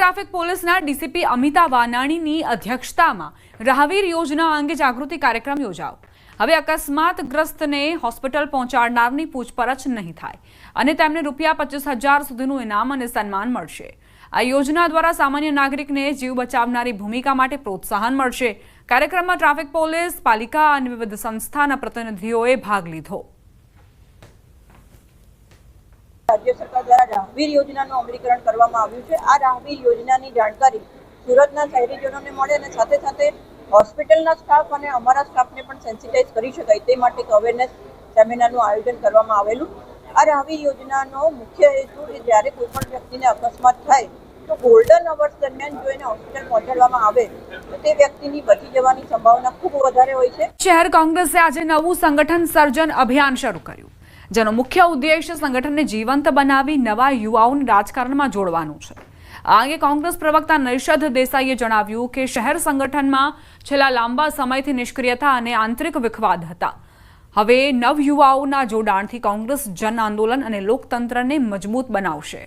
Traffic પોલીસના DCP Amita વાનાણીની અધ્યક્ષતામાં રાહવીર યોજના અંગે જાગૃતિ કાર્યક્રમ યોજાયો। હવે અકસ્માતગ્રસ્તને હોસ્પિટલ પહોંચાડનારની પૂછપરછ નહીં થાય અને તેમને ₹25,000 સુધીનું ઇનામ અને સન્માન મળશે। આ યોજના દ્વારા સામાન્ય નાગરિકને જીવ બચાવનારી ભૂમિકા માટે પ્રોત્સાહન મળશે। કાર્યક્રમમાં ટ્રાફિક પોલીસ, પાલિકા અને વિવિધ સંસ્થાના પ્રતિનિધિઓએ ભાગ લીધો। राज्य सरकार द्वारा राहवीर योजना अमलीकरण करवामां आव्युं छे। आ राहवीर योजनानी जानकारी सूरतना शहेरीजनोने मळे अने साथे साथे होस्पिटलना स्टाफ अने अमारा स्टाफने पण सेन्सिटाइज करी शकाय ते माटे अवेरनेस सेमिनारनुं आयोजन करवामां आवेलुं। आ राहवीर योजनानो मुख्य हेतु ए ज्यारे कोईपण व्यक्तिने अकस्मात थाय तो गोल्डन अवर्स दरमियान जो एने होस्पिटल पहोंचाडवामां आवे तो ते व्यक्तिनी बची जवानी संभावना खूब वधारे होय छे। शहर कांग्रेसे आज नवुं संगठन सर्जन अभियान शरू कर्युं, જેનો મુખ્ય ઉદ્દેશ્ય સંગઠનને જીવંત બનાવી નવા યુવાઓને રાજકારણમાં જોડવાનું છે। આ અંગે કોંગ્રેસ પ્રવક્તા નૈષદ દેસાઈએ જણાવ્યું કે શહેર સંગઠનમાં છેલ્લા લાંબા સમયથી નિષ્ક્રિયતા અને આંતરિક વિખવાદ હતા। હવે નવયુવાઓના જોડાણથી કોંગ્રેસ જન આંદોલન અને લોકતંત્રને મજબૂત બનાવશે।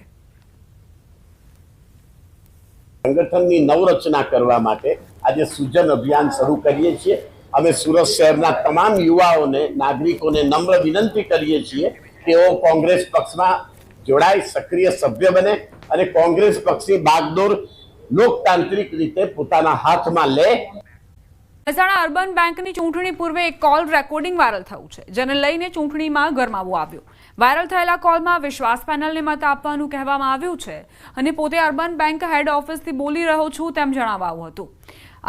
સંગઠનની નવરચના કરવા માટે આજે સૂજન અભિયાન શરૂ કરીએ છીએ। અમે સુરત શહેરના તમામ યુવાઓને, નાગરિકોને નમ્ર વિનંતી કરીએ છીએ કે તેઓ કોંગ્રેસ પક્ષમાં જોડાય, સક્રિય સભ્ય બને અને કોંગ્રેસ પક્ષની બાગડોર લોકતાંત્રિક રીતે પોતાના હાથમાં લે। મહેસાણા અર્બન બેંકની ચૂંટણી પૂર્વે એક કોલ રેકોર્ડિંગ વાયરલ થયું છે, જેને લઈને ચૂંટણીમાં ગરમાવો આવ્યો। વાયરલ થયેલા કોલમાં વિશ્વાસ પેનલને મત આપવાનું કહેવામાં આવ્યું છે અને પોતે અર્બન બેંક હેડ ઓફિસથી બોલી રહ્યો છું તેમ જણાવાયું હતું।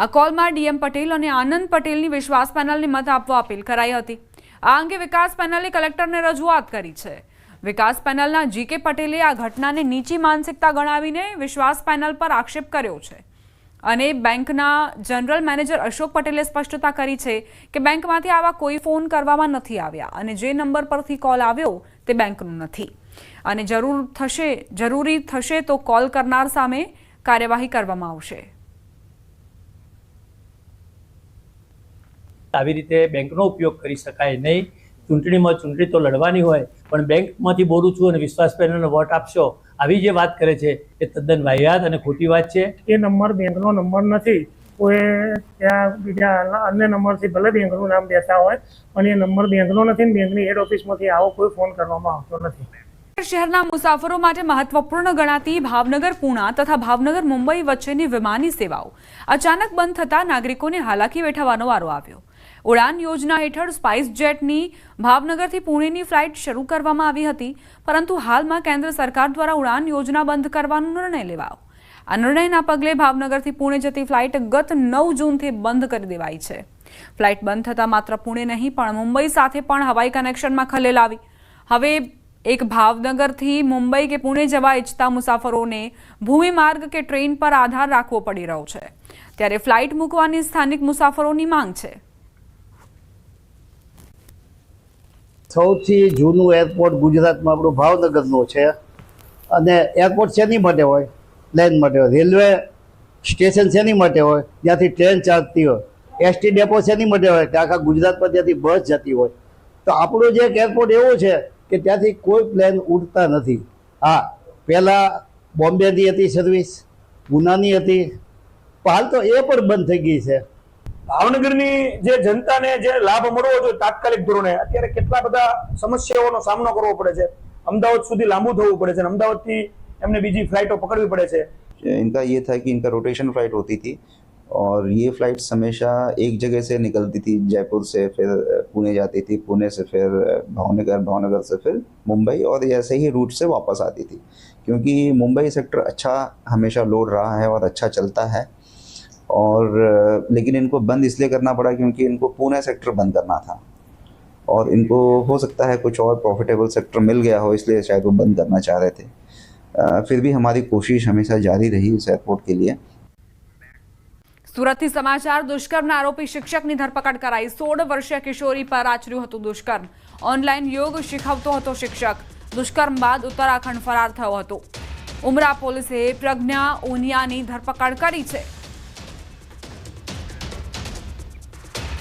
આ કોલમાં ડીએમ પટેલ અને આનંદ પટેલની વિશ્વાસ પેનલને મત આપવા અપીલ કરાઈ હતી। આ અંગે વિકાસ પેનલે કલેક્ટરને રજૂઆત કરી છે। વિકાસ પેનલના જીકે પટેલે આ ઘટનાને નીચી માનસિકતા ગણાવીને વિશ્વાસ પેનલ પર આક્ષેપ કર્યો છે અને બેંકના જનરલ મેનેજર અશોક પટેલે સ્પષ્ટતા કરી છે કે બેંકમાંથી આવા કોઈ ફોન કરવામાં નથી આવ્યા અને જે નંબર પરથી કોલ આવ્યો તે બેંકનો નથી અને જરૂરી થશે તો કોલ કરનાર સામે કાર્યવાહી કરવામાં આવશે। આવી રીતે બેંકનો ઉપયોગ કરી શકાય નહીં। ચૂંટણીમાં ચૂંટણી તો લડવાની હોય, પણ બેંકમાંથી બોલું છું અને વિશ્વાસ પેનલને વોટ આપશો આવી જે વાત કરે છે એ તદ્દન વાહિયાત અને ખોટી વાત છે। એ નંબર બેંકનો નંબર નથી, કોઈ ત્યાં બીજા અન્ય નંબરથી ભલે બેંકનું નામ દેતા હોય પણ એ નંબર બેંકનો નથી ને બેંકની હેડ ઓફિસમાંથી આવો કોઈ ફોન કરવામાં આવતો નથી। શહેરના મુસાફરો માટે મહત્વપૂર્ણ ગણાતી ભાવનગર પૂણા તથા ભાવનગર મુંબઈ વચ્ચેની વિમાની સેવાઓ અચાનક બંધ થતા નાગરિકોને હાલાકી વેઠવાનો વારો આવ્યો। ઉડાન યોજના હેઠળ સ્પાઇસ જેટની ભાવનગરથી પુણેની ફ્લાઇટ શરૂ કરવામાં આવી હતી, પરંતુ હાલમાં કેન્દ્ર સરકાર દ્વારા ઉડાન યોજના બંધ કરવાનો નિર્ણય લેવાયો। આ નિર્ણયના પગલે ભાવનગરથી પુણે જતી ફ્લાઇટ ગત 9 જૂનથી બંધ કરી દેવાઈ છે। ફ્લાઇટ બંધ થતાં માત્ર પુણે નહીં પણ મુંબઈ સાથે પણ હવાઈ કનેક્શનમાં ખલેલ આવી। હવે એક ભાવનગરથી મુંબઈ કે પુણે જવા ઈચ્છતા મુસાફરોને ભૂમિ માર્ગ કે ટ્રેન પર આધાર રાખવો પડી રહ્યો છે, ત્યારે ફ્લાઇટ મૂકવાની સ્થાનિક મુસાફરોની માંગ છે। સૌથી જૂનું એરપોર્ટ ગુજરાતમાં આપણું ભાવનગરનું છે અને એરપોર્ટ શેની માટે હોય? પ્લેન માટે હોય। રેલવે સ્ટેશન શેની માટે હોય? જ્યાંથી ટ્રેન ચાલતી હોય। એસટી ડેપો શેની માટે હોય? કે આખા ગુજરાતમાં ત્યાંથી બસ જતી હોય। તો આપણું જે એક એરપોર્ટ એવું છે કે ત્યાંથી કોઈ પ્લેન ઉડતા નથી। હા, પહેલાં બોમ્બેની હતી સર્વિસ, પૂનાની હતી, હાલ તો એ પણ બંધ થઈ ગઈ છે। ભાવનગરની જે જનતાને જે લાભ મળવો જોઈએ તાત્કાલિક ધોરણે અત્યારે કેટલા બધા સમસ્યાઓનો સામનો કરવો પડે છે। અમદાવાદ સુધી લાંબુ થવું પડે છે, અમદાવાદથી એમને બીજી ફ્લાઇટો પકડવી પડે છે। इनका ये था कि इनका रोटेशन फ्लाइट होती थी और ये फ्लाइट्स हमेशा एक जगह से निकलती थी, जयपुर से फिर पुणे जाती थी, पुणे से फिर भावनगर, भावनगर से फिर मुंबई और ऐसे ही रूट से वापस आती थी, क्योंकि मुंबई सेक्टर अच्छा हमेशा लोड रहा है और अच्छा चलता है। और लेकिन इनको बंद इसलिए करना पड़ा क्योंकि इनको पुणे सेक्टर बंद करना था और इनको हो सकता है कुछ और प्रॉफिटेबल सेक्टर मिल गया हो, इसलिए शायद वो बंद करना चाह रहे थे। फिर भी हमारी कोशिश हमेशा जारी रही इस एयरपोर्ट के लिए। સુરતથી સમાચાર। દુષ્કર્મના આરોપી શિક્ષકની ધરપકડ કરાઈ। 16 વર્ષીય કિશોરી પર આચર્યું હતું દુષ્કર્મ। ઓનલાઈન યોગ શીખવતો હતો શિક્ષક। દુષ્કર્મ બાદ ઉત્તરાખંડ ફરાર થયો હતો। ઉમરા પોલીસે પ્રજ્ઞા ઓનિયાની ધરપકડ કરી છે।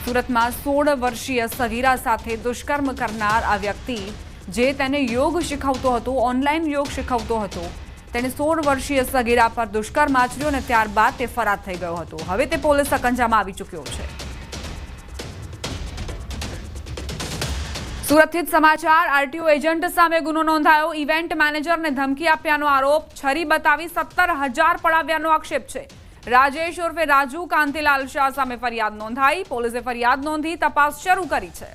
સુરતમાં 16 વર્ષીય સગીરા સાથે દુષ્કર્મ કરનાર આ વ્યક્તિ જે તેને યોગ શીખવતો હતો, ઓનલાઈન યોગ શીખવતો હતો, તેણે 16 વર્ષીય સગીરા પર દુષ્કર્મ આચર્યું અને ત્યારબાદ તે ફરાર થઈ ગયો હતો. હવે તે પોલીસ સકંજામાં આવી ચૂક્યો છે. સુરતથી સમાચાર. આરટીઓ એજન્ટ સામે ગુનો નોંધાયો. ઇવેન્ટ મેનેજરને ધમકી આપ્યાનો આરોપ. છરી બતાવી 17,000 પડાવ્યાનો આક્ષેપ છે. રાજેશ ઉર્ફે રાજુ કાંતિલાલ શાહ સામે ફરિયાદ નોંધાઈ. પોલીસે ફરિયાદ નોંધી તપાસ શરૂ કરી છે.